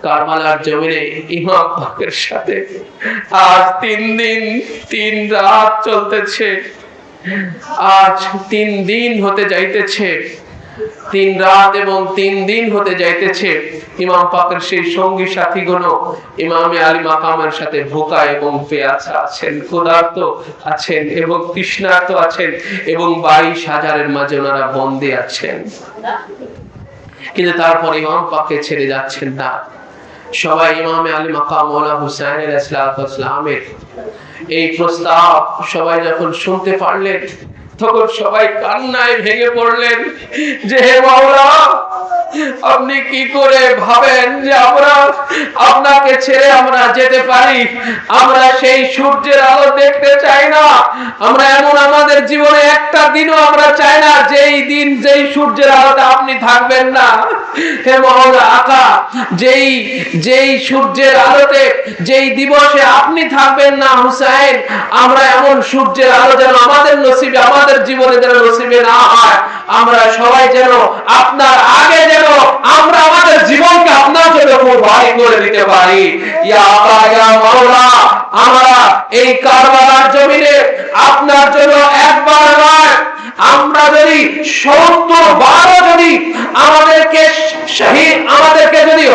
কারবালার জমিনে ইমাম পাকের সাথে আজ 3 দিন 3 রাত চলতেছে। আজ 3 দিন হতে যাইতেছে, 3 রাত এবং 3 দিন হতে যাইতেছে। ইমাম পাকের সেই সঙ্গী সাথীগুলো ইমামে আলী মাকামের সাথে ভোকা এবং পেয়াসা আছেন, ক্ষুধার্ত আছেন এবং তৃষ্ণার্ত আছেন, এবং 22,000-এর মাঝে ওনারা বন্দী আছেন। কিন্তু তারপর ইমাম পাককে ছেড়ে যাচ্ছেন না। সবাই ইমামে আলী মাকাম মাওলানা হুসাইন আলাইহিস সালামের এই প্রস্তাব সবাই যখন শুনতে পারলেন, তখন সবাই কান্নায় ভেঙে পড়লেন যে হে মাওলা, আপনি কি করে ভাবেন যে আমরা আপনাকে ছেড়ে আমরা যেতে পারি? আমরা সেই সূর্যের আলো দেখতে চাই না। আমরা এমন আমাদের জীবনে একটা দিনও আমরা চাই না যেই দিন যেই সূর্যের আলোতে আপনি থাকবেন না। হে মাওলা আকা, যেই সূর্যের আলোতে যেই দিবসে আপনি থাকবেন না হুসাইন, আমরা এমন সূর্যের আলো যেন আমাদের নসিবে, আমাদের জীবনে যেন নসিবে না হয়। আমরা সবাই যেন আপনার আগে যেন আমরা আমাদের জীবনকে আপনার জন্য কুরবানি করে দিতে পারি। ইয়া আকা ইয়া মাওলা, আমরা এই কারবালার জমিনে আপনার জন্য একবার নয়, আমরা যদি 70 বার যদি আমাদেরকে শহীদ, আমাদেরকে যদি